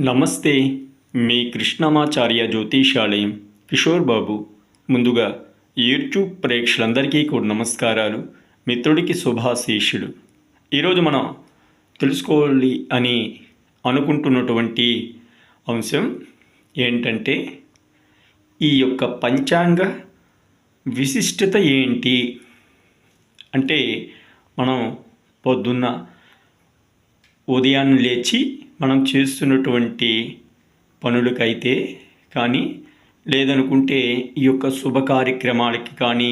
నమస్తే. మీ కృష్ణమాచార్య జ్యోతిషాలయం కిషోర్ బాబు. ముందుగా యూట్యూబ్ ప్రేక్షకులందరికీ కూడా నమస్కారాలు. మిత్రుడికి శుభాశీషుడు. ఈరోజు మనం తెలుసుకోవాలి అని అనుకుంటున్నటువంటి అంశం ఏంటంటే, ఈ యొక్క పంచాంగ విశిష్టత ఏంటి అంటే, మనం పొద్దున్న ఉదయాన్నే లేచి మనం చేస్తున్నటువంటి పనులకైతే కానీ, లేదనుకుంటే ఈ యొక్క శుభ కార్యక్రమాలకి కానీ,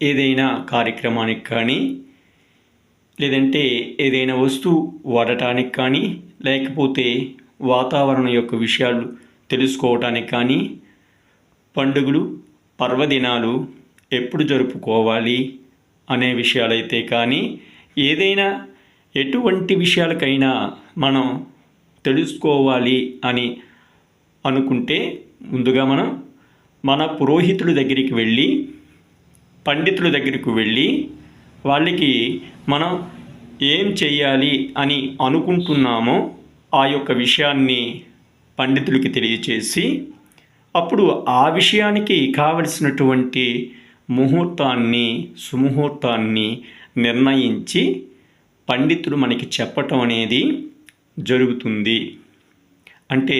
ఏదైనా కార్యక్రమానికి కానీ, లేదంటే ఏదైనా వస్తువు వాడటానికి కానీ, లేకపోతే వాతావరణం యొక్క విషయాలు తెలుసుకోవటానికి కానీ, పండుగలు పర్వదినాలు ఎప్పుడు జరుపుకోవాలి అనే విషయాలైతే కానీ, ఏదైనా ఎటువంటి విషయాలకైనా మనం తెలుసుకోవాలి అని అనుకుంటే, ముందుగా మన పురోహితుల దగ్గరికి వెళ్ళి, పండితుల దగ్గరికి వెళ్ళి, వాళ్ళకి మనం ఏం చెయ్యాలి అని అనుకుంటున్నామో ఆ యొక్క విషయాన్ని పండితులకి తెలియచేసి, అప్పుడు ఆ విషయానికి కావలసినటువంటి ముహూర్తాన్ని, సుముహూర్తాన్ని నిర్ణయించి పండితులు మనకి చెప్పటం అనేది జరుగుతుంది. అంటే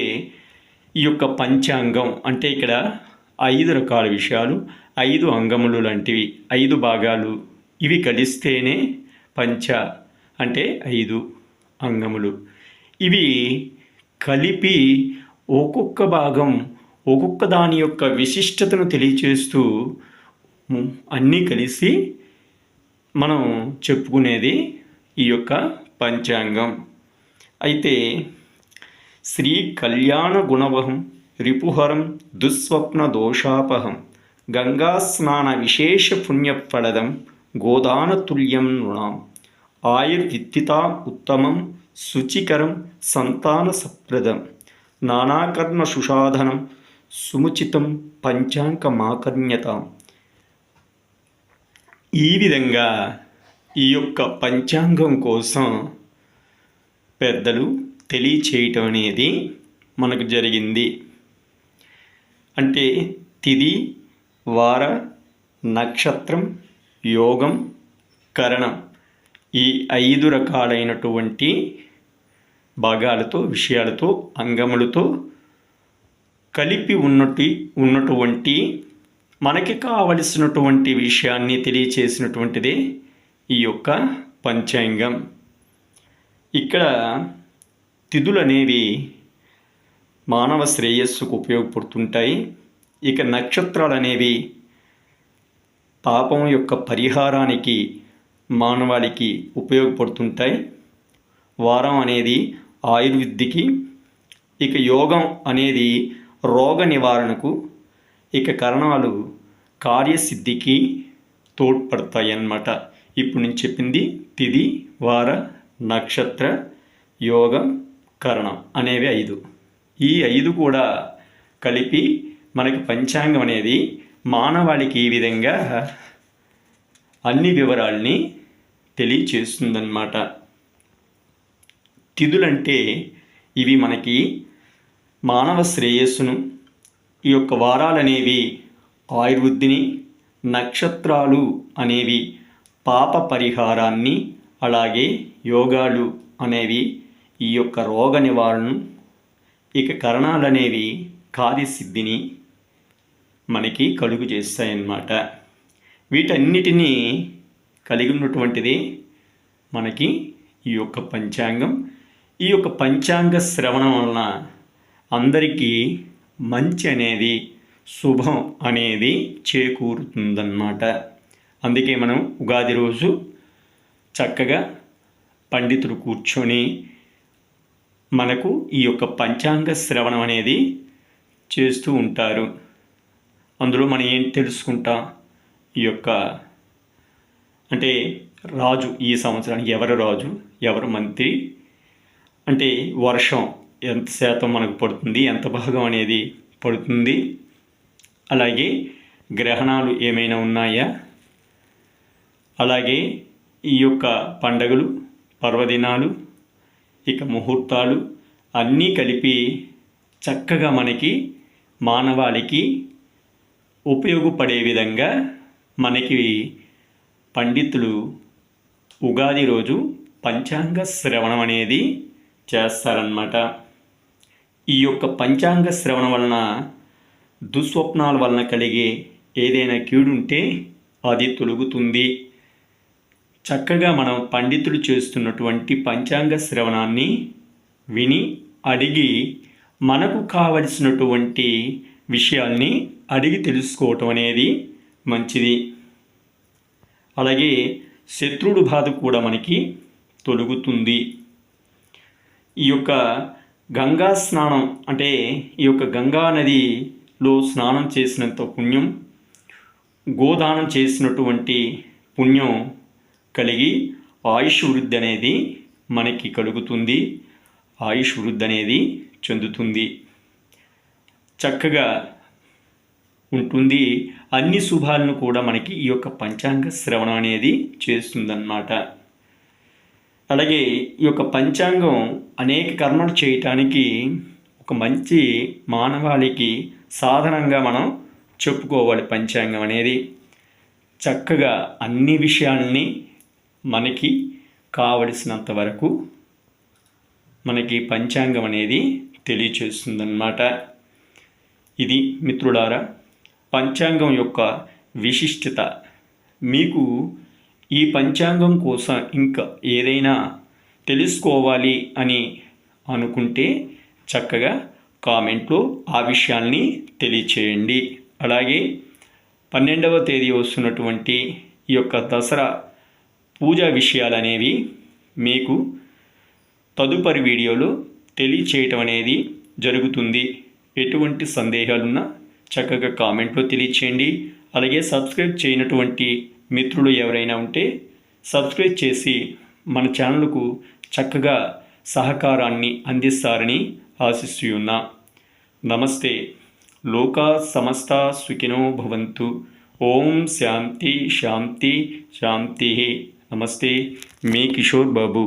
ఈ యొక్క పంచాంగం అంటే ఇక్కడ 5 రకాల విషయాలు, 5 అంగములు లాంటివి, 5 భాగాలు, ఇవి కలిస్తేనే పంచ అంటే 5 అంగములు. ఇవి కలిపి ఒక్కొక్క భాగం ఒక్కొక్క దాని యొక్క విశిష్టతను తెలియచేస్తూ అన్నీ కలిసి మనం చెప్పుకునేది ఈ యొక్క పంచాంగం. అయితే శ్రీ కళ్యాణ గుణవహం రిపుహరం దుస్వప్న దోషాపహం గంగా స్నాన విశేష పుణ్యఫలదం గోదాన తుల్యం నృణాం ఆయుర్విద్ధితా ఉత్తమం శుచికరం సంతాన సప్రదం నానాకర్మ సుషాధనం సుముచితం పంచాంగమాకర్ణ్యతాం. ఈ విధంగా ఈ యొక్క పంచాంగం కోసం పెద్దలు తెలియచేయటం అనేది మనకు జరిగింది. అంటే తిథి, వార, నక్షత్రం, యోగం, కరణం, ఈ 5 రకాలైనటువంటి భాగాలతో, విషయాలతో, అంగములతో కలిపి ఉన్నటువంటి మనకి కావలసినటువంటి విషయాన్ని తెలియచేసినటువంటిదే ఈ యొక్క పంచాంగం. ఇక్కడ తిథులు అనేవి మానవ శ్రేయస్సుకు ఉపయోగపడుతుంటాయి. ఇక నక్షత్రాలు అనేవి పాపం యొక్క పరిహారానికి మానవాళికి ఉపయోగపడుతుంటాయి. వారం అనేది ఆయుర్విద్యకి, ఇక యోగం అనేది రోగ నివారణకు, ఇక కరణాలు కార్యసిద్ధికి తోడ్పడతాయి అన్నమాట. ఇప్పుడు నేను చెప్పింది తిథి, వార, నక్షత్ర, యోగం, కరణం అనేవి 5. ఈ 5 కూడా కలిపి మనకి పంచాంగం అనేది మానవాళికి ఈ విధంగా అన్ని వివరాల్ని తెలియచేస్తుందన్నమాట. తిథులంటే ఇవి మనకి మానవ శ్రేయస్సును, ఈ యొక్క వారాలనేవి ఆయుర్వృద్ధిని, నక్షత్రాలు అనేవి పాప పరిహారాన్ని, అలాగే యోగాలు అనేవి ఈ యొక్క రోగ నివారణను, ఇక కరణాలు అనేవి కార్యసిద్ధిని మనకి కలుగు చేస్తాయన్నమాట. వీటన్నిటినీ కలిగి ఉన్నటువంటిది మనకి ఈ యొక్క పంచాంగం. ఈ యొక్క పంచాంగ శ్రవణం వలన అందరికీ మంచి అనేది, శుభం అనేది చేకూరుతుందన్నమాట. అందుకే మనం ఉగాది రోజు చక్కగా పండితులు కూర్చొని మనకు ఈ యొక్క పంచాంగ శ్రవణం అనేది చేస్తూ ఉంటారు. అందులో మనం ఏం తెలుసుకుంటాం, ఈ యొక్క అంటే రాజు, ఈ సంవత్సరానికి ఎవరు రాజు, ఎవరు మంత్రి, అంటే వర్షం ఎంత శాతం మనకు పడుతుంది, ఎంత భాగం అనేది పడుతుంది, అలాగే గ్రహణాలు ఏమైనా ఉన్నాయా, అలాగే ఈ యొక్క పండగలు, పర్వదినాలు, ఇక ముహూర్తాలు, అన్నీ కలిపి చక్కగా మనకి మానవాళికి ఉపయోగపడే విధంగా మనకి పండితులు ఉగాది రోజు పంచాంగ శ్రవణం అనేది చేస్తారన్నమాట. ఈ యొక్క పంచాంగ శ్రవణం వలన దుస్వప్నాల వలన కలిగే ఏదైనా కీడుంటే అది తొలగుతుంది. చక్కగా మనం పండితులు చేస్తున్నటువంటి పంచాంగ శ్రవణాన్ని విని అడిగి మనకు కావలసినటువంటి విషయాల్ని అడిగి తెలుసుకోవటం అనేది మంచిది. అలాగే శత్రువుడి బాధ కూడా మనకి తొలగుతుంది. ఈ యొక్క గంగా స్నానం అంటే ఈ యొక్క గంగా నదిలో స్నానం చేసినంత పుణ్యం, గోదానం చేసినటువంటి పుణ్యం కలిగి ఆయుష్ వృద్ధి అనేది మనకి కలుగుతుంది. ఆయుష్ వృద్ధి అనేది చెందుతుంది. చక్కగా ఉంటుంది. అన్ని శుభాలను కూడా మనకి ఈ యొక్క పంచాంగ శ్రవణం అనేది చేస్తుందన్నమాట. అలాగే ఈ యొక్క పంచాంగం అనేక కర్మలు చేయటానికి ఒక మంచి మానవాళికి సాధనంగా మనం చెప్పుకోవాలి. పంచాంగం అనేది చక్కగా అన్ని విషయాల్ని మనకి కావలసినంత వరకు మనకి పంచాంగం అనేది తెలియచేస్తుందన్నమాట. ఇది మిత్రులారా పంచాంగం యొక్క విశిష్టత. మీకు ఈ పంచాంగం కోసం ఇంకా ఏదైనా తెలుసుకోవాలి అని అనుకుంటే చక్కగా కామెంట్లో ఆ విషయాల్ని తెలియచేయండి. అలాగే 12వ తేదీ వస్తున్నటువంటి ఈ యొక్క దసరా పూజా విషయాలు అనేవి మీకు తదుపరి వీడియోలో తెలియచేయటం అనేది జరుగుతుంది. ఎటువంటి సందేహాలున్నా చక్కగా కామెంట్లో తెలియచేయండి. అలాగే సబ్స్క్రైబ్ చేయనటువంటి మిత్రులు ఎవరైనా ఉంటే సబ్స్క్రైబ్ చేసి మన ఛానల్కు చక్కగా సహకారాన్ని అందిస్తారని ఆశిస్తున్నా. నమస్తే. లోకా సమస్తా సుఖినో భవంతు. ఓం శాంతి శాంతి శాంతి. నమస్తే. మీ కిషోర్ బాబు.